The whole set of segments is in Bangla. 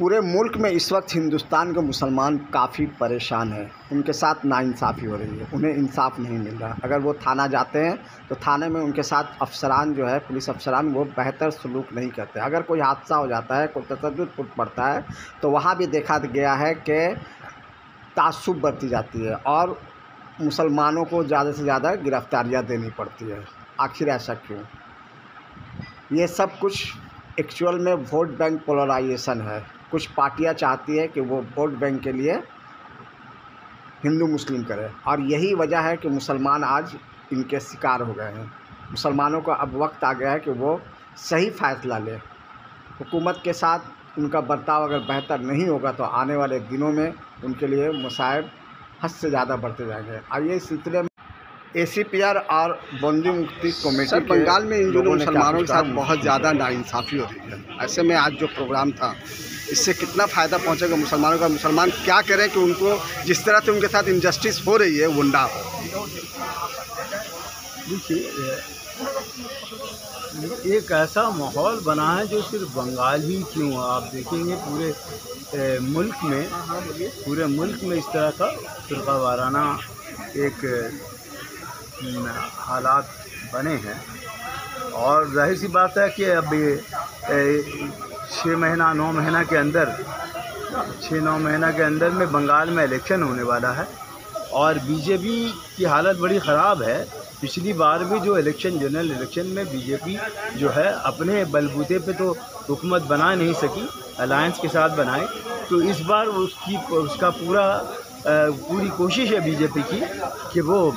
पूरे मुल्क में इस वक्त हिंदुस्तान के मुसलमान काफ़ी परेशान हैं। उनके साथ नाइंसाफ़ी हो रही है, उन्हें इंसाफ नहीं मिल रहा। अगर वो थाना जाते हैं तो थाने में उनके साथ अफसरान जो है, पुलिस अफसरान, वो बेहतर सलूक नहीं करते। अगर कोई हादसा हो जाता है, कोई तशद्दुद फुट पड़ता है तो वहाँ भी देखा गया है कि तासुब बरती जाती है और मुसलमानों को ज़्यादा से ज़्यादा गिरफ्तारियाँ देनी पड़ती है। आखिर ऐसा क्यों? ये सब कुछ एक्चुअल में वोट बैंक पोलराइजेशन है। कुछ पार्टियां चाहती है कि वो वोट बैंक के लिए हिंदू मुस्लिम करे और यही वजह है कि मुसलमान आज इनके शिकार हो गए हैं। मुसलमानों का अब वक्त आ गया है कि वो सही फ़ैसला ले। हुकूमत के साथ उनका बर्ताव अगर बेहतर नहीं होगा तो आने वाले दिनों में उनके लिए मसाइब हद से ज़्यादा बढ़ते जाएंगे। आइए इस सिलसिले में ACPR और बंदी मुक्ति कमेटी बंगाल में इन दिनों मुसलमानों के साथ बहुत ज़्यादा नाइंसाफ़ी हो रही है। ऐसे में आज जो प्रोग्राम था, इससे कितना फ़ायदा पहुंचेगा मुसलमानों का? मुसलमान क्या करें कि उनको जिस तरह से उनके साथ इनजस्टिस हो रही है वो ना हो। देखिए, एक ऐसा माहौल बना है जो सिर्फ बंगाल ही क्यों, आप देखेंगे पूरे मुल्क में इस तरह का फ़िरका वाराना एक हालात बने हैं। और जाहिर सी बात है कि अब 6-9 महीना के अंदर में बंगाल में इलेक्शन होने वाला है और बीजेपी की हालत बड़ी ख़राब है। पिछली बार भी जो जनरल इलेक्शन में बीजेपी जो है अपने बलबूते पे तो हुकूमत बना नहीं सकी, अलायंस के साथ बनाए। तो इस बार उसका पूरी कोशिश है बीजेपी की कि वो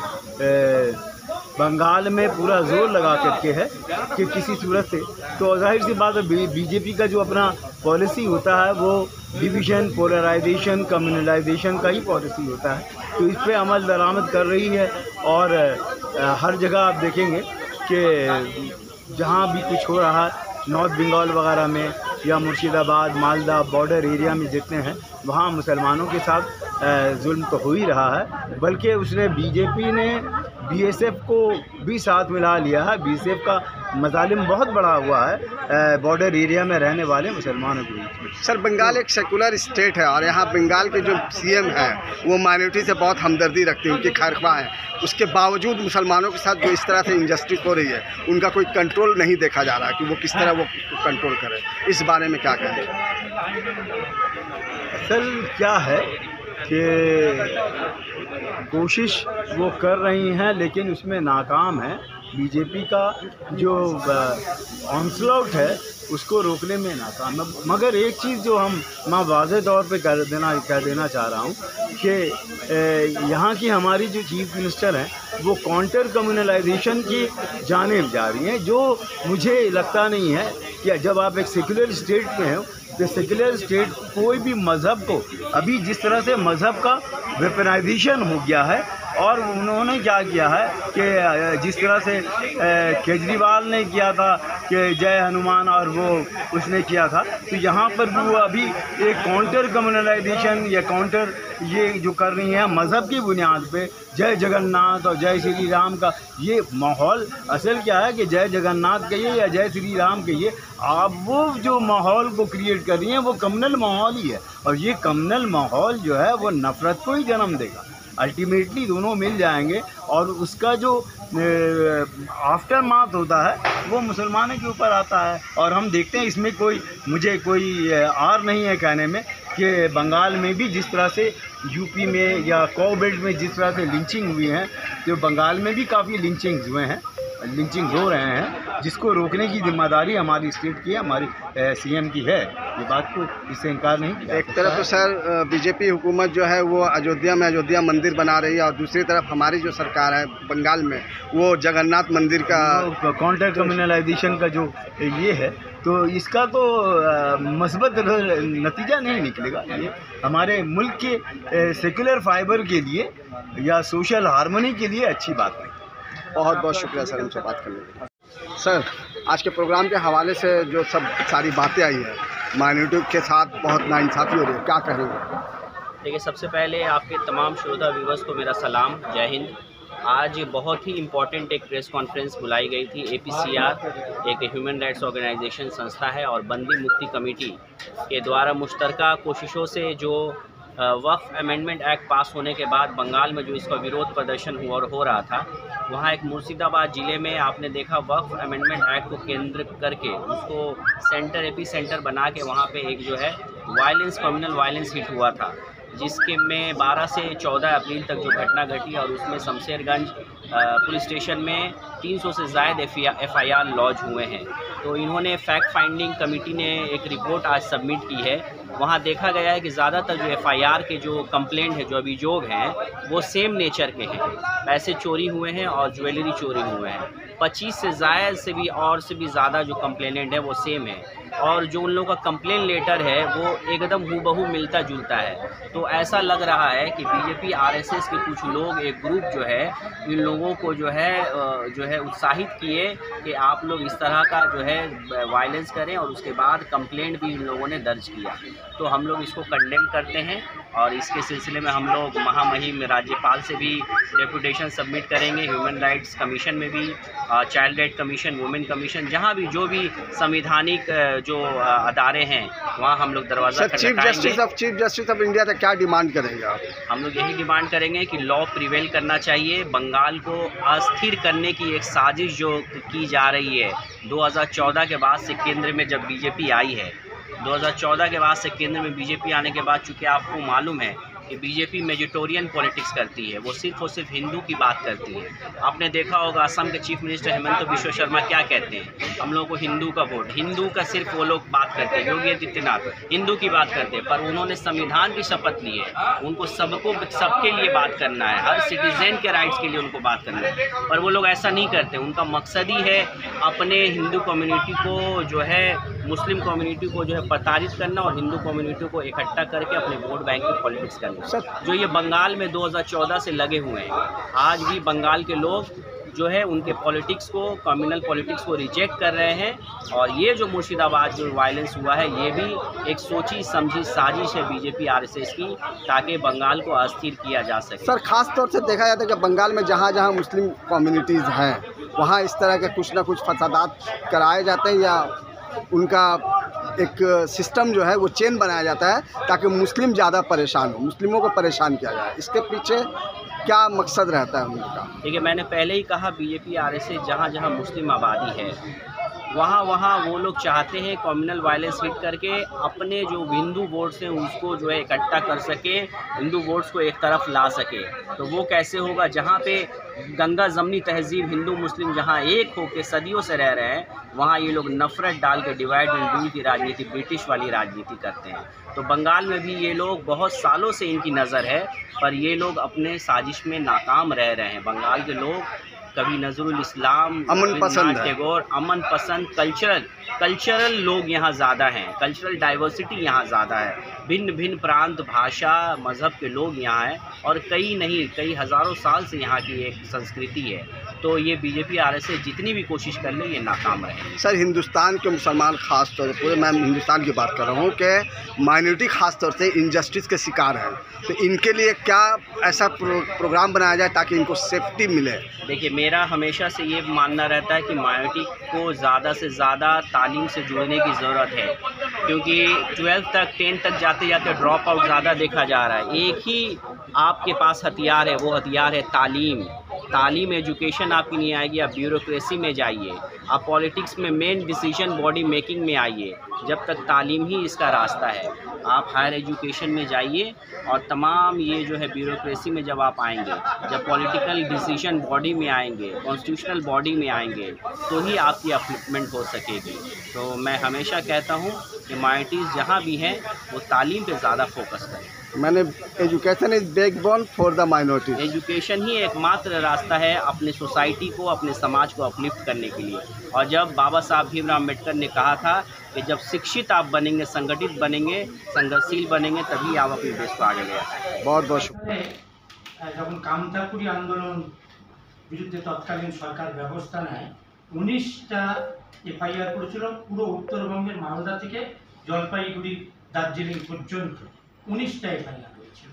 बंगाल में पूरा जोर लगा करके है कि किसी सूरत से, तो जाहिर सी बात है बीजेपी का जो अपना पॉलिसी होता है वो डिवीज़न, पोलराइजेशन, कम्युनलाइजेशन का ही पॉलिसी होता है। तो इस पे अमल दरामद कर रही है और हर जगह आप देखेंगे कि जहाँ भी कुछ हो रहा है, नॉर्थ बंगाल वगैरह में या मुर्शिदाबाद, मालदा बॉर्डर एरिया में जितने हैं, वहाँ मुसलमानों के साथ जुल्म तो हो ही रहा है, बल्कि उसने बीजेपी ने BSF को भी साथ मिला लिया है। BSF का मज़ालिम बहुत बड़ा हुआ है बॉर्डर एरिया में रहने वाले मुसलमानों के बीच में। सर, बंगाल एक सेकुलर स्टेट है और यहाँ बंगाल के जो CM है वो माइनॉरिटी से बहुत हमदर्दी रखते हैं, उनकी खैरख्वाह है। उसके बावजूद मुसलमानों के साथ जो इस तरह से इंजस्टिस हो रही है, उनका कोई कंट्रोल नहीं देखा जा रहा कि वो किस तरह वो कंट्रोल करें। इस बारे में क्या कहें? असल क्या है कि कोशिश वो कर रही हैं लेकिन उसमें नाकाम है। बीजेपी का जो ऑनस्लॉट है उसको रोकने में नाकाम है। मगर एक चीज़ जो मैं वाज़े तौर पे कह देना चाह रहा हूँ कि यहाँ की हमारी जो चीफ मिनिस्टर हैं वो काउंटर कम्युनलाइजेशन की जानिब जा रही हैं, जो मुझे लगता नहीं है कि जब आप एक सेकुलर स्टेट में हो तो सेकुलर स्टेट कोई भी मज़हब को, अभी जिस तरह से मज़हब का वेपनाइजेशन हो गया है और उन्होंने क्या किया है कि जिस तरह से केजरीवाल ने किया था कि जय हनुमान और वो उसने किया था, तो यहाँ पर भी वो अभी एक काउंटर कम्युनलाइजेशन या काउंटर ये जो कर रही है मज़हब की बुनियाद पे, जय जगन्नाथ और जय श्री राम का ये माहौल। असल क्या है कि जय जगन्नाथ कहिए या जय श्री राम कहिए, आप वो जो माहौल को क्रिएट कर रही हैं वो कम्युनल माहौल ही है और ये कम्युनल माहौल जो है वो नफ़रत को ही जन्म देगा। अल्टीमेटली दोनों मिल जाएंगे और उसका जो आफ्टर माथ होता है वो मुसलमानों के ऊपर आता है। और हम देखते हैं इसमें मुझे कोई आर नहीं है कहने में कि बंगाल में भी जिस तरह से यूपी में या को बेल्ट में जिस तरह से लिंचिंग हुई हैं, तो बंगाल में भी काफ़ी लिंचिंग्स हुए हैं, लिंचिंग हो रहे हैं, जिसको रोकने की जिम्मेदारी हमारी स्टेट की है, हमारी CM की है। ये बात को इससे इनकार नहीं किया। एक तरफ तो सर बीजेपी हुकूमत जो है वो अयोध्या मंदिर बना रही है और दूसरी तरफ हमारी जो सरकार है बंगाल में वो जगन्नाथ मंदिर का काउंटर कम्युनलाइजेशन का जो ये है, तो इसका तो मस्बत नतीजा नहीं निकलेगा। ये हमारे मुल्क के सेकुलर फाइबर के लिए या सोशल हार्मनी के लिए अच्छी बात नहीं। बहुत बहुत शुक्रिया सर हमसे बात करने के लिए। सर, आज के प्रोग्राम के हवाले से जो सारी बातें आई है, माइनॉरिटी के साथ बहुत नाइंसाफ़ी हो रही है, क्या कहेंगे? देखिए, सबसे पहले आपके तमाम श्रोता व्यूअर्स को मेरा सलाम, जय हिंद। आज बहुत ही इम्पॉर्टेंट एक प्रेस कॉन्फ्रेंस बुलाई गई थी। APCR एक ह्यूमन राइट्स ऑर्गेनाइजेशन संस्था है और बंदी मुक्ति कमेटी के द्वारा मुश्तरका कोशिशों से जो वक्फ अमेंडमेंट एक्ट पास होने के बाद बंगाल में जो इसका विरोध प्रदर्शन हुआ और हो रहा था, वहाँ एक मुर्शिदाबाद ज़िले में आपने देखा वक्फ अमेंडमेंट एक्ट को केंद्र करके उसको सेंटर एपी सेंटर बना के वहाँ पे एक जो है वायलेंस कम्युनल वायलेंस हिट हुआ था, जिसके में 12 से 14 अप्रैल तक जो घटना घटी और उसमें शमशेरगंज पुलिस स्टेशन में 300 से ज़ायद FIR लॉन्च हुए हैं। तो इन्होंने फैक्ट फाइंडिंग कमेटी ने एक रिपोर्ट आज सबमिट की है। वहाँ देखा गया है कि ज़्यादातर जो FIR के जो कंप्लेंट है, जो अभियोग हैं, वो सेम नेचर के हैं। पैसे चोरी हुए हैं और ज्वेलरी चोरी हुए हैं। 25 से ज़ायद से भी ज़्यादा जो कंप्लेनेंट है वो सेम है और जो उन लोगों का कंप्लेन लेटर है वो एकदम हूबहू मिलता जुलता है। तो ऐसा लग रहा है कि BJP RSS के कुछ लोग, एक ग्रुप जो है, इन लोगों को जो है उत्साहित किए कि आप लोग इस तरह का जो है वायलेंस करें और उसके बाद कंप्लेंट भी इन लोगों ने दर्ज किया। तो हम लोग इसको कंडेम करते हैं और इसके सिलसिले में हम लोग महामहिम राज्यपाल से भी डेपुटेशन सबमिट करेंगे, ह्यूमन राइट्स कमीशन में भी, child right commission, women commission, जहाँ भी जो भी संविधानिक जो अदारे हैं वहाँ हम लोग दरवाज़ा चीफ जस्टिस ऑफ इंडिया तक क्या डिमांड करेंगे आप? हम लोग यही डिमांड करेंगे कि लॉ प्रिवेल करना चाहिए। बंगाल को अस्थिर करने की एक साजिश जो की जा रही है 2014 के बाद से केंद्र में जब BJP आई है, 2014 के बाद से केंद्र में BJP आने के बाद, चूँकि आपको मालूम है कि BJP मेजोरिटेरियन पॉलिटिक्स करती है, वो सिर्फ और सिर्फ हिंदू की बात करती है। आपने देखा होगा असम के चीफ मिनिस्टर हेमंत बिश्व शर्मा क्या कहते हैं, हम लोगों को हिंदू का वोट, हिंदू का सिर्फ वो लोग बात करते हैं। योगी आदित्यनाथ हिंदू की बात करते हैं, पर उन्होंने संविधान की शपथ ली है, उनको सबके लिए बात करना है, हर सिटीजन के राइट्स के लिए उनको बात करना है, पर वो लोग ऐसा नहीं करते। उनका मकसद ही है अपने हिंदू कम्युनिटी को जो है, मुस्लिम कम्युनिटी को जो है प्रताड़ित करना और हिंदू कम्युनिटी को इकट्ठा करके अपने वोट बैंक की पॉलिटिक्स करना। जो ये बंगाल में 2014 से लगे हुए हैं, आज भी बंगाल के लोग जो है उनके पॉलिटिक्स को, कम्युनल पॉलिटिक्स को रिजेक्ट कर रहे हैं। और ये जो मुर्शिदाबाद जो वायलेंस हुआ है, ये भी एक सोची समझी साजिश है BJP RSS की, ताकि बंगाल को अस्थिर किया जा सके। सर, खास तौर से देखा जाता है कि बंगाल में जहाँ जहाँ मुस्लिम कम्युनिटीज़ हैं वहाँ इस तरह के कुछ ना कुछ फसादात कराए जाते हैं या उनका एक सिस्टम जो है वो चेन बनाया जाता है ताकि मुस्लिम ज़्यादा परेशान हो, मुस्लिमों को परेशान किया जाए। इसके पीछे क्या मकसद रहता है उनका? देखिए, मैंने पहले ही कहा BJP RSS जहाँ जहाँ मुस्लिम आबादी है वहाँ वो लोग चाहते हैं कम्युनल वायलेंस हिट करके अपने जो हिंदू वोट्स हैं उसको जो है इकट्ठा कर सके, हिंदू वोट्स को एक तरफ ला सके। तो वो कैसे होगा? जहाँ पे गंगा जमनी तहजीब हिंदू मुस्लिम जहाँ एक होकर सदियों से रह रहे हैं, वहाँ ये लोग नफ़रत डाल के डिवाइड एंड रूल की राजनीति, ब्रिटिश वाली राजनीति करते हैं। तो बंगाल में भी ये लोग बहुत सालों से इनकी नज़र है, पर ये लोग अपने साजिश में नाकाम रह रहे हैं। बंगाल के लोग कभी नजरुल इस्लाम, अमन पसंद टैगोर, अमन पसंद, कल्चरल लोग यहाँ ज़्यादा हैं, कल्चरल डाइवर्सिटी यहाँ ज़्यादा है, भिन्न भिन्न प्रांत, भाषा, मज़हब के लोग यहाँ हैं और कई हज़ारों साल से यहाँ की एक संस्कृति है। तो ये BJP RSS जितनी भी कोशिश कर ले, ये नाकाम रहे। सर, हिंदुस्तान के मुसलमान ख़ास तौर पर, पूरे मैं हिंदुस्तान की बात कर रहा हूँ कि माइनॉरिटी ख़ास तौर से इनजस्टिस के शिकार हैं, तो इनके लिए क्या ऐसा प्रोग्राम बनाया जाए ताकि इनको सेफ्टी मिले? देखिए, मेरा हमेशा से ये मानना रहता है कि माइनॉरिटी को ज़्यादा से ज़्यादा तालीम से जुड़ने की ज़रूरत है, क्योंकि 12th तक 10th तक जाते जाते ड्रॉप आउट ज़्यादा देखा जा रहा है। एक ही आपके पास हथियार है, वो हथियार है तालीम। एजुकेशन आपकी नहीं आएगी, आप ब्यूरोक्रेसी में जाइए, आप पॉलिटिक्स में मेन डिसीजन बॉडी मेकिंग में आइए। जब तक तालीम ही इसका रास्ता है, आप हायर एजुकेशन में जाइए और तमाम ये जो है ब्यूरोक्रेसी में जब आप आएंगे, जब पॉलिटिकल डिसीजन बॉडी में आएंगे, कॉन्स्टिट्यूशनल बॉडी में आएंगे, तो ही आपकी अपलिफ्टमेंट हो सकेगी। तो मैं हमेशा कहता हूँ कि माइनॉरिटीज़ जहाँ भी हैं वो तालीम पे ज़्यादा फोकस करें। मैंने education is backbone for the minority. Education ही एकमात्र रास्ता है अपने सोसाइटी को, अपने समाज को अपलिफ्ट करने के लिए। और जब बाबा साहब भीमराव अम्बेडकर ने कहा था कि जब शिक्षित आप बनेंगे, संगठित बनेंगे, संघर्षशील बनेंगे, तभी आप अपने देश को आगे ले जा सकते। बहुत बहुत शुक्रिया। যখন কামতাপুরি আন্দোলন বিরুদ্ধে তৎকালীন সরকার ব্যবস্থা নেয়, 19টা FIR করেছিল পুরো উত্তরবঙ্গের মালদা থেকে জলপাইগুড়ি, দার্জিলিং পর্যন্ত 19টা FIR হয়েছিল।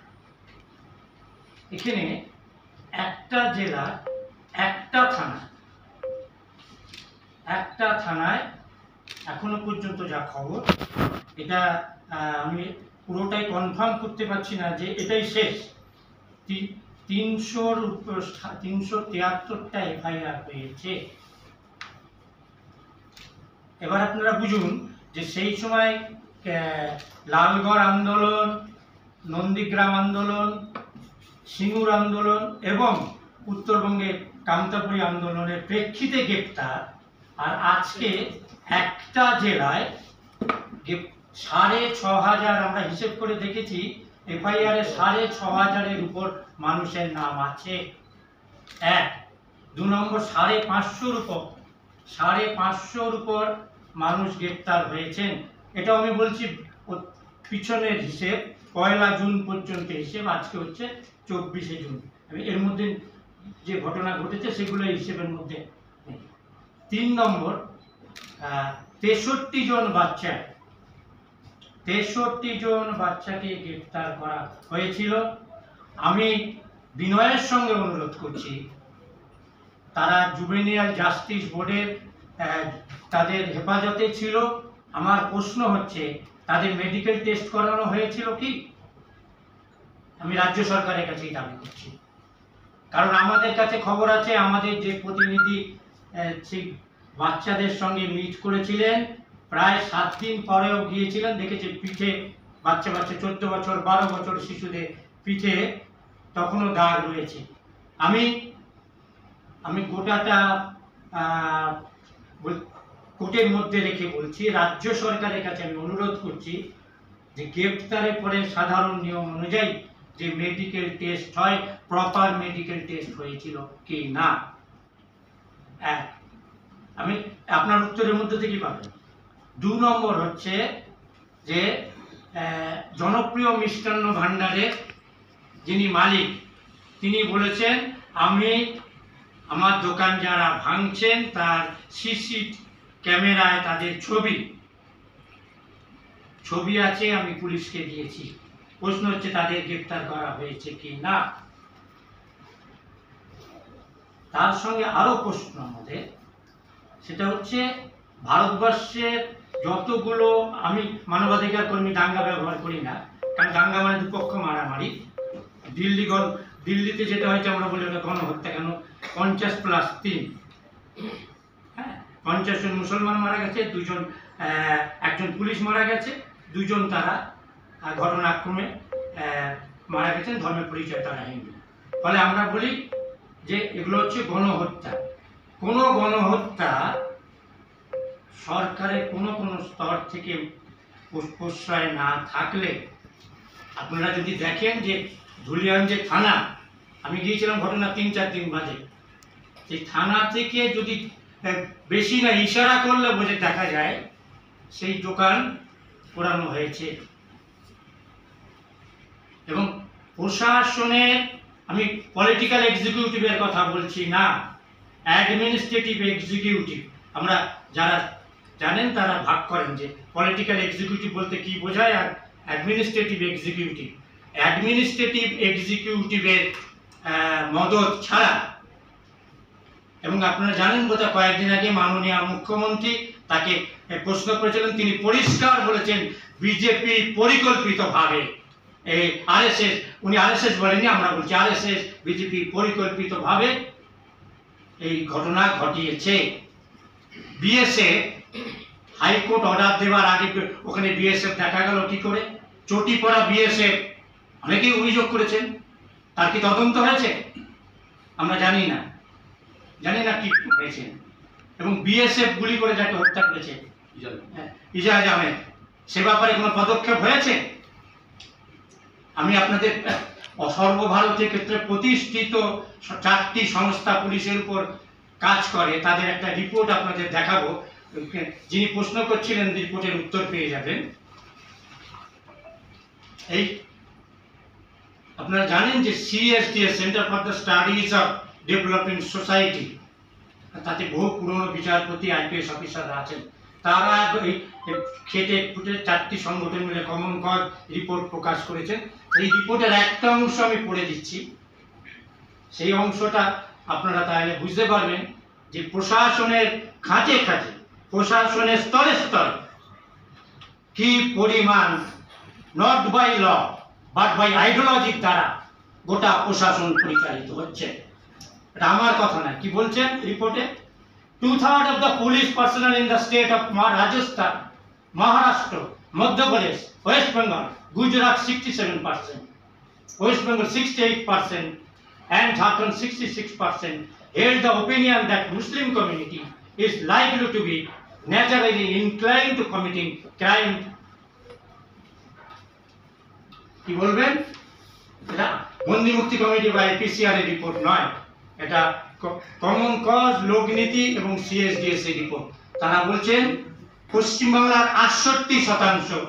এখানে একটা জেলার একটা থানায় এখনো পর্যন্ত যা খবর, এটা আমি পুরোটাই কনফার্ম করতে পারছি না যে এটাই শেষ, 373টা এফআইআর হয়েছে। এবার আপনারা বুঝুন যে সেই সময় লালগড় আন্দোলন, নন্দীগ্রাম আন্দোলন, সিঙ্গুর আন্দোলন এবং উত্তরবঙ্গের কামতাপুরী আন্দোলনের প্রেক্ষিতে গ্রেপ্তার, আর আজকে একটা জেলায় 6,500, আমরা হিসেব করে দেখেছি এফআইআর এ 6,500-এর উপর মানুষের নাম আছে। 1, 2 নম্বর 550-র উপর মানুষ গ্রেপ্তার হয়েছেন। এটাও আমি বলছি পিছনের হিসেব, 1 জুন পর্যন্ত হিসেব, আজকে হচ্ছে 24শে জুন। এর মধ্যে যে ঘটনা ঘটেছে সেগুলো হিসেবের মধ্যে নেই। 3 নম্বর 63 জন বাচ্চাকে গ্রেপ্তার করা হয়েছিল। আমি বিনয়ের সঙ্গে অনুরোধ করছি, তারা জুভেনিয়াল জাস্টিস বোর্ডের তাদের হেফাজতে ছিল। আমার প্রশ্ন হচ্ছে তাদের মেডিকেল টেস্ট করানো হয়েছিল কি? আমি রাজ্য সরকারের কাছেই দাবি করছি, কারণ আমাদের কাছে খবর আছে আমাদের যে প্রতিনিধি সেই বাচ্চাদের সঙ্গে মিট করেছিলেন, প্রায় 7 দিন পরেও গিয়েছিলেন, দেখেছে পিঠে বাচ্চা 14 বছর 12 বছর শিশুদের পিঠে তখনও দাগ রয়েছে। আমি গোটাটা কোর্টের মধ্যে রেখে বলছি, রাজ্য সরকারের কাছে আমি অনুরোধ করছি যে গ্রেপ্তারের পরে সাধারণ নিয়ম অনুযায়ী যে মেডিকেল টেস্ট হয়, প্রপার মেডিকেল টেস্ট হয়েছিল কি না। আমি আপনার উত্তরের মধ্যে থেকে পাবেন। 2 নম্বর হচ্ছে যে জনপ্রিয় মিষ্টান্ন ভাণ্ডারের যিনি মালিক, তিনি বলেছেন আমি আমার দোকান যারা ভাঙছেন তার সিসি ক্যামেরায় তাদের ছবি আছে, আমি পুলিশকে দিয়েছি। প্রশ্ন হচ্ছে তাদের গ্রেপ্তার করা হয়েছে কি না। তার সঙ্গে আরো প্রশ্ন আমাদের, সেটা হচ্ছে ভারতবর্ষের যতগুলো, আমি মানবাধিকার কর্মী দাঙ্গা ব্যবহার করি না, কারণ দাঙ্গা মানে দুপক্ষ মারামারি। দিল্লিতে যেটা হয়েছে আমরা বলি ওটা গণহত্যা, কেন 50+3, 50 জন মুসলমান মারা গেছে, 2 জন, একজন পুলিশ মারা গেছে, 2 জন তারা ঘটনাক্রমে মারা গেছেন, ধর্মের পরিচয় তারা হিন্দু। ফলে আমরা বলি যে এগুলো হচ্ছে গণহত্যা। কোনো গণহত্যা সরকারের কোনো স্তর থেকে প্রশ্রয় না থাকলে, আপনারা যদি দেখেন যে ধুলিয়ান যে থানা, আমি গিয়েছিলাম ঘটনা 3-4 দিন বাদে, সেই থানা থেকে যদি বেশি না ইশারা করলে বোঝে দেখা যায় সেই দোকান পোড়ানো হয়েছে। এবং প্রশাসনের, আমি পলিটিক্যাল এক্সিকিউটিভের কথা বলছি না, অ্যাডমিনিস্ট্রেটিভ এক্সিকিউটিভ, আমরা যারা জানেন তারা ভাগ করেন যে পলিটিক্যাল এক্সিকিউটিভ বলতে কি বোঝায় আর অ্যাডমিনিস্ট্রেটিভ এক্সিকিউটিভ। অ্যাডমিনিস্ট্রেটিভ এক্সিকিউটিভের মদত ছাড়া, এবং আপনারা জানেন বোধহয় কয়েকদিন আগে মাননীয় মুখ্যমন্ত্রী তাকে প্রশ্ন করেছিলেন, তিনি পরিষ্কার বলেছেন বিজেপি পরিকল্পিতভাবে, এই আরএসএস, উনি আরএসএস বলেননি, আমরা বলছি আরএসএস, বিজেপি পরিকল্পিতভাবে এই ঘটনা ঘটিয়েছে। বিএসএফ হাইকোর্ট অর্ডার দেওয়ার আগে ওখানে বিএসএফ দেখা গেল কি করে, চটি পড়া বিএসএফ, অনেকেই অভিযোগ করেছেন, তার কি তদন্ত হয়েছে আমরা জানি না কি হয়েছে। এবং বিএসএফ গুলি করে যাকে হত্যা করেছে ইজাজ আহমেদ, সে ব্যাপারে কোনো পদক্ষেপ হয়েছে? আমি আপনাদের সর্বভারতীয় ক্ষেত্রে প্রতিষ্ঠিত 4টি সংস্থা পুলিশের উপর কাজ করে, তাদের একটা রিপোর্ট আপনাদের দেখাবো, যিনি প্রশ্ন করছিলেন রিপোর্টের উত্তর পেয়ে যাবেন। এই আপনারা জানেন যে CSDS, centre for the studies of developing society, তাতে বহু পুরনো বিচারপতি IPS অফিসাররা আছেন, তারা এই খেটে খুঁটে 4টি সংগঠন মিলে কমন কজ রিপোর্ট প্রকাশ করেছেন। এই রিপোর্টের একটা অংশ আমি পড়ে দিচ্ছি। সেই অংশটা আপনারা তাহলে বুঝতে পারবেন যে প্রশাসনের খাঁচে খাঁচে, প্রশাসনের স্তরে স্তরে কি পরিমাণ not by law but by আইডিওলজির দ্বারা গোটা প্রশাসন পরিচালিত হচ্ছে। এটা আমার কথা না, কি বলছেন রিপোর্টে? 2/3 of the police personnel in the state of Rajasthan, Maharashtra, Madhya Pradesh, West Bengal, Gujarat 67%, West Bengal 68%, and Jharkhand 66% held the opinion that Muslim community is likely to be naturally inclined to committing crime. কি বলবেন? এটা বন্দি মুক্তি কমিটি বা এপিসিআর এর রিপোর্ট নয়, এটা কমন কজ, লোকনীতি এবং সিএসডিএস এর রিপোর্ট। তারা বলছেন পশ্চিমবাংলার 68%,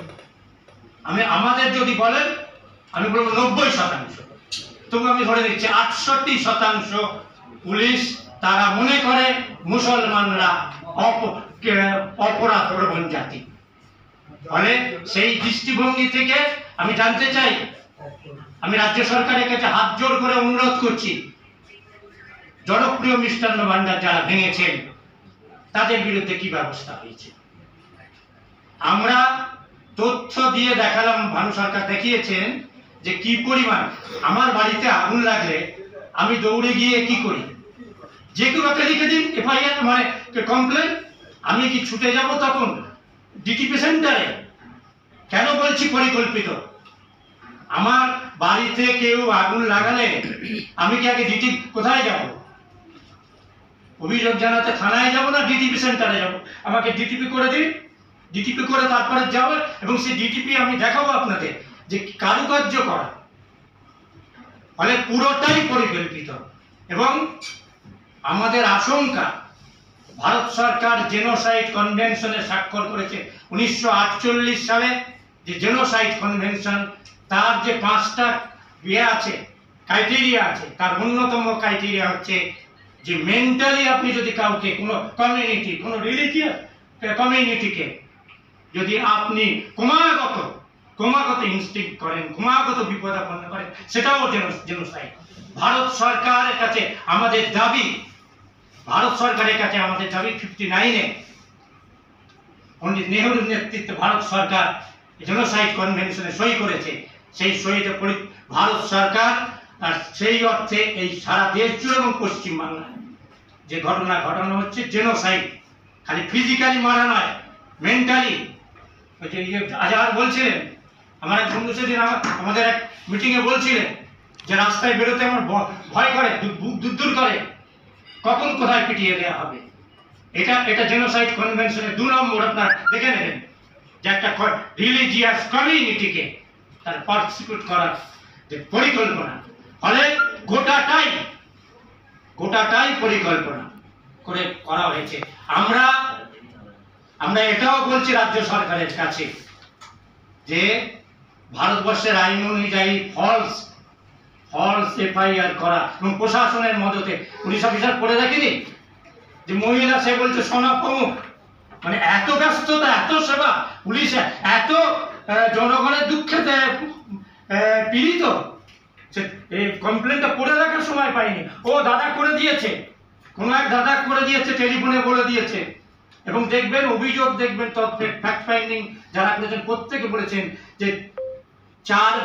আমাদের যদি বলেন আমি বলবো 90%, তবু আমি ধরে নিচ্ছি 68% পুলিশ তারা মনে করে মুসলমানরা অপরাধ প্রবণ জাতি। ফলে সেই দৃষ্টিভঙ্গি থেকে আমি জানতে চাই, আমি রাজ্য সরকারের কাছে হাত জোড় করে অনুরোধ করছি, জনপ্রিয় মিষ্টান্ন ভান্ডার যারা ভেঙেছেন তাদের বিরুদ্ধে কি ব্যবস্থা হয়েছে? আমরা তথ্য দিয়ে দেখালাম, ভানু সরকার দেখিয়েছেন যে কি পরিমাণ। আমার বাড়িতে আগুন লাগলে আমি দৌড়ে গিয়ে কি করি? যে কেউ একটা লিখে দিন এফআইআর, মানে কমপ্লেন। আমি কি ছুটে যাব তখন ডিটিপি সেন্টারে? কেন বলছি পরিকল্পিত? আমার বাড়িতে কেউ আগুন লাগালে আমি কি আগে ডিটি কোথায় যাব? অভিযোগ জানাতে থানায় যাব না ডিটিপি সেন্টারে যাব? আমাকে ডিটিপি করে দিন, ডিটিপি করে তারপরে যাবো, এবং সেই ডিটিপি আমি দেখাবো আপনাদের যে কারুকার্য করা। ফলে পুরোটাই পরিকল্পিত। এবং আমাদের আশঙ্কা, ভারত সরকার জেনোসাইড কনভেনশনে স্বাক্ষর করেছে 1948 সালে, যে জেনোসাইড কনভেনশন, তার যে 5টা আছে, ক্রাইটেরিয়া আছে, তার অন্যতম ক্রাইটেরিয়া হচ্ছে যে মেন্টালি আপনি যদি কাউকে, কোনো কমিউনিটি, কোনো রিলিজিয়াস কমিউনিটিকে যদি আপনি ক্রমাগত ইনস্টিক্ট করেন, ক্রমাগত বিপদাপন্ন করেন, সেটাও জেনোসাইড। ভারত সরকারের কাছে আমাদের দাবি, 59-এ পণ্ডিত নেহরুর নেতৃত্বে ভারত সরকার জেনোসাইড কনভেনশনে সই করেছে। সেই সইতে ভারত সরকার, আর সেই অর্থে এই সারা দেশ জুড়ে এবং পশ্চিমবাংলায় যে ঘটনা ঘটানো হচ্ছে জেনোসাইড, খালি ফিজিক্যালি মারা নয়, মেন্টালি। ওই যে আজহার বলছিলেন, আমার এক বন্ধু সেদিন আমাদের এক মিটিংয়ে বলছিলেন যে রাস্তায় বেরোতে আমার ভয় করে, দূর করে, কখন কোথায় পিটিয়ে দেওয়া হবে। এটা জেনোসাইড কনভেনশনের 2 নম্বর আপনারা দেখে নেবেন, যে একটা রিলিজিয়াস কমিউনিটিকে তার পার্টিসিপেট করার যে পরিকল্পনা। ফলে গোটাটাই পরিকল্পনা করে করা হয়েছে। আমরা এটাও বলছি রাজ্য সরকারের কাছে যে ভারতবর্ষের আইন অনুযায়ী ফলস এফআইআর করা এবং প্রশাসনের মদতে, পুলিশ অফিসার পড়ে দেখেনি যে মহিলা, সে বলছে সোনা প্রমুখ, মানে এত ব্যস্ততা, এত সেবা, পুলিশ এত জনগণের দুঃখে পীড়িত, এই কমপ্লেনটা পড়ে রাখার সময় পাইনি। ও দাদা করে দিয়েছে, কোনো এক দাদা করে দিয়েছে, টেলিফোনে বলে দিয়েছে। এবং দেখবেন অভিযোগ, দেখবেন তথ্যের ফ্যাক্ট ফাইন্ডিং যারা করেছেন প্রত্যেকে বলেছেন যে 4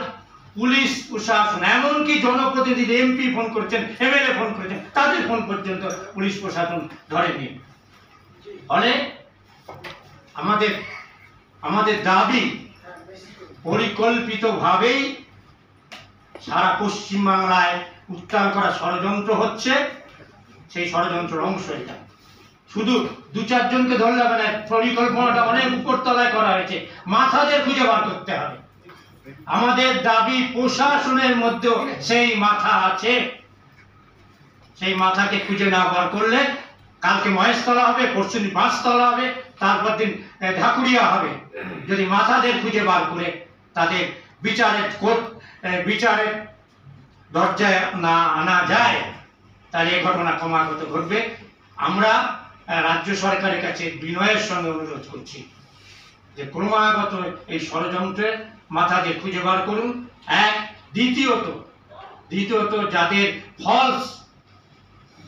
পুলিশ প্রশাসন, এমনকি জনপ্রতিনিধি, এমপি ফোন করেছেন, এমএলএ ফোন করেছেন, তাদের ফোন পর্যন্ত পুলিশ প্রশাসন ধরেনি। ফলে আমাদের দাবি, পরিকল্পিতভাবেই সারা পশ্চিমবাংলায় উত্তাল করা ষড়যন্ত্র হচ্ছে। সেই ষড়যন্ত্রের অংশ এটা। শুধু 2-4 জনকে ধরলে হবে না, পরিকল্পনাটা অনেক উপরতলায় করা হয়েছে, মাথাদের খুঁজে বার করতে হবে। আমাদের দাবি প্রশাসনের মধ্যেও সেই মাথা আছে, সেই মাথাকে খুঁজে না বার করলে কালকে মহেশতলা হবে, পরশুদিন বাঁশতলা হবে, তারপর দিন ঢাকুরিয়া হবে। যদি মাথাদের খুঁজে বার করে তাদের বিচারের দরজায় না আনা যায়, তাহলে এই ঘটনা ক্রমাগত ঘটবে। আমরা রাজ্য সরকারের কাছে বিনয়ের সঙ্গে অনুরোধ করছি যে ক্রমাগত এই ষড়যন্ত্রের মাথাকে খুঁজে বার করুন। দ্বিতীয়ত দ্বিতীয়ত যাদের ফলস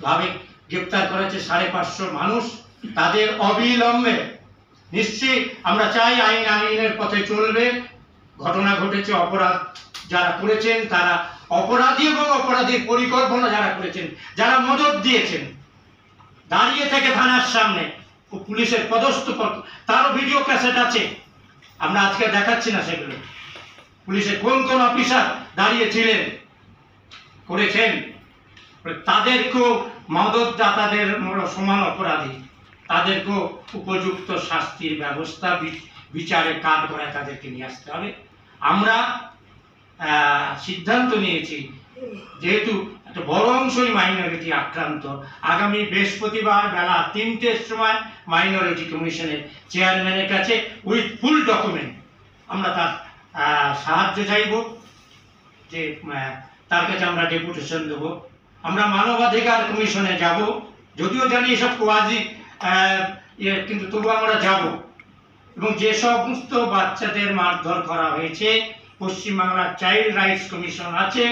ভাবে গ্রেপ্তার করেছে 550 মানুষ, তাদের অবিলম্বে নিশ্চয়ই আমরা চাই আইনের পথে চলবে। ঘটনা ঘটেছে, অপরাধ যারা করেছেন তারা অপরাধী এবং অপরাধীর পরিকল্পনা যারা করেছেন, যারা মদত দিয়েছেন, দাঁড়িয়ে থেকে থানার সামনে পুলিশের পদস্থ তারও ভিডিও ক্যাসেট আছে, আমরা আজকে দেখাচ্ছি না সেগুলো। পুলিশের কোন কোন অফিসার দাঁড়িয়েছিলেন করেছেন, তাদেরকেও মদতদাতাদের সমান অপরাধী, তাদেরকেও উপযুক্ত শাস্তির ব্যবস্থা বিচারে কাঠ করায় তাদেরকে নিয়ে আসতে হবে। আমরা সিদ্ধান্ত নিয়েছি, যেহেতু একটা বড় অংশই মাইনরিটি আক্রান্ত, আগামী বৃহস্পতিবার বেলা 3টের সময় মাইনরিটি কমিশনের চেয়ারম্যানের কাছে উইথ ফুল ডকুমেন্ট আমরা তার সাহায্য চাইব, যে তার কাছে আমরা ডেপুটেশন দেব। আমরা মানবাধিকার কমিশনে যাব, যদিও জানি এসব কোয়াজি কিন্তু তবু আমরা যাব। এবং যে সমস্ত বাচ্চাদের মারধর করা হয়েছে, পশ্চিমবাংলার চাইল্ড রাইটস কমিশন আছে,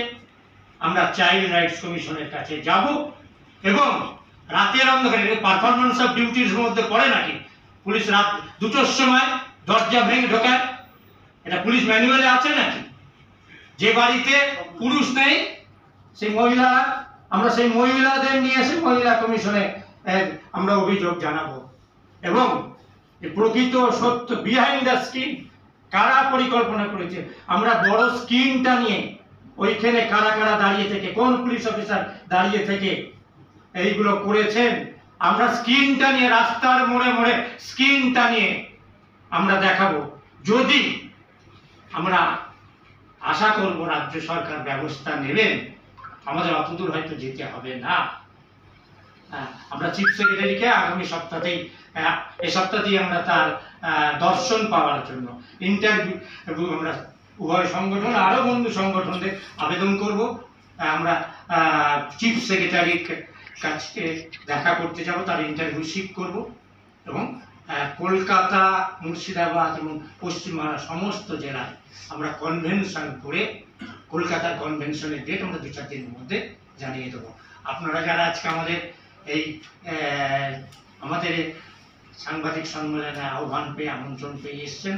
আমরা চাইল্ড রাইটস কমিশনের কাছে যাব। এবং রাতের অন্ধকারে পারফরমেন্স অফ ডিউটির মধ্যে পড়ে নাকি পুলিশ রাত 2টোর সময় দরজা ভেঙে ঢোকায়? এটা পুলিশ ম্যানুয়ালে আছে নাকি? যে বাড়িতে পুরুষ নেই সেই মহিলা, আমরা সেই মহিলাদের নিয়ে এসে মহিলা কমিশনে আমরা অভিযোগ জানাবো। এবং প্রকৃত সত্য বিহাইন্ড দ্য স্ক্রিন কারা পরিকল্পনা করেছে, আমরা বড় স্ক্রিনটা নিয়ে ওইখানে কারা কারা দাঁড়িয়ে থেকে, কোন পুলিশ অফিসার দাঁড়িয়ে থেকে এইগুলো করেছেন, আমরা স্ক্রিনটা নিয়ে, রাস্তার মোড়ে মোড়ে স্ক্রিনটা নিয়ে আমরা দেখাবো। যদি আমরা আশা করব রাজ্য সরকার ব্যবস্থা নেবেন, আমাদের অতদূর হয়তো যেতে হবে না। আমরা চিফ সেক্রেটারিকে আগামী সপ্তাহেই, এই সপ্তাহেই আমরা তার দর্শন পাওয়ার জন্য ইন্টারভিউ আমরা উভয় সংগঠন আরও বন্ধু সংগঠনদের আবেদন করব। আমরা চিফ সেক্রেটারির কাছে দেখা করতে যাব, তার ইন্টারভিউ শিখ করব। এবং কলকাতা, মুর্শিদাবাদ এবং পশ্চিমবাংলার সমস্ত জেলায় আমরা কনভেনশন করে কলকাতার কনভেনশনের ডেট আমরা 2-4 দিনের মধ্যে জানিয়ে দেবো। আপনারা যারা আজকে আমাদের এই আমাদের সাংবাদিক সম্মেলনে আহ্বান পেয়ে, আমন্ত্রণ পেয়ে এসছেন,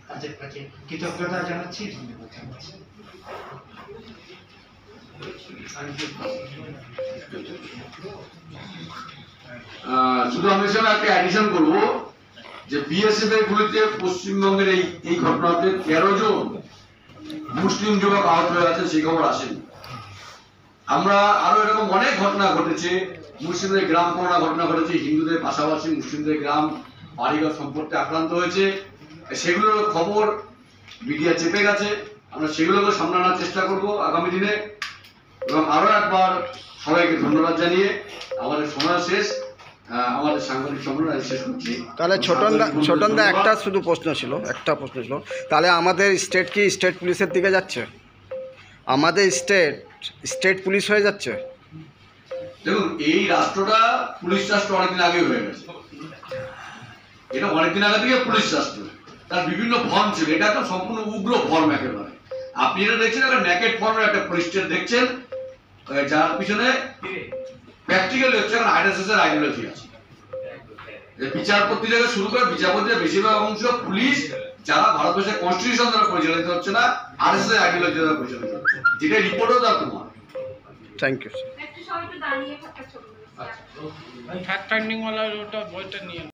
তাদের কাছে কৃতজ্ঞতা জানাচ্ছি, ধন্যবাদ জানাচ্ছি। শুধু আমি এখানে একটা অ্যাডিশন করবো যে বিএসএফ এর গুলিতে পশ্চিমবঙ্গের এই ঘটনাতে 13 জন মুসলিম যুবক আহত হয়ে আছে, সেই খবর আসেনি। আমরা আরো এরকম অনেক ঘটনা ঘটেছে, মুসলিমদের গ্রাম করোনা ঘটনা ঘটেছে, হিন্দুদের পাশাপাশি মুসলিমদের গ্রাম বাড়িঘর সম্পর্কে আক্রান্ত হয়েছে, সেগুলোর খবর মিডিয়া চেপে গেছে। আমরা সেগুলোকে সামলানোর চেষ্টা করব আগামী দিনে। এবং আরো একবার সবাইকে ধন্যবাদ জানিয়ে আমাদের সময় শেষ, আমাদের সাংবাদিক সম্মেলন শেষ করছি। তাহলে ছোটনদা একটা শুধু প্রশ্ন ছিল, তাহলে আমাদের স্টেট কি স্টেট পুলিশের দিকে যাচ্ছে? আমাদের স্টেট পুলিশ হয়ে যাচ্ছে? দেখুন, এই রাষ্ট্রটা পুলিশ রাষ্ট্র অনেকদিন আগে হয়ে গেছে, এটা অনেকদিন আগে থেকে পুলিশ রাষ্ট্র। তার বিভিন্ন ফর্ম ছিল, এটা একটা সম্পূর্ণ উগ্র ফর্ম একেবারে। আপনি এটা দেখছেন একটা ন্যাকেড ফর্মের একটা পুলিশ স্টেট দেখছেন, যার পিছনে প্র্যাকটিক্যাল হচ্ছে এখন আইএসএস এর আইডিওলজি আছে। বিচারপতি থেকে শুরু করে বিচারপতির বেশিরভাগ অংশ পুলিশ, যারা ভারতবর্ষের কনস্টিটিউশন দ্বারা পরিচালিত হচ্ছে না, আরএসএস এর আইডিওলজি দ্বারা পরিচালিত হচ্ছে, যেটা রিপোর্টও তার প্রমাণ। Thank you. একটু সবাই একটু দাঁড়িয়ে থাকা চলবে। ফ্যাক্ট ফাইন্ডিং ওয়ালা ওটা বইটা নিয়ে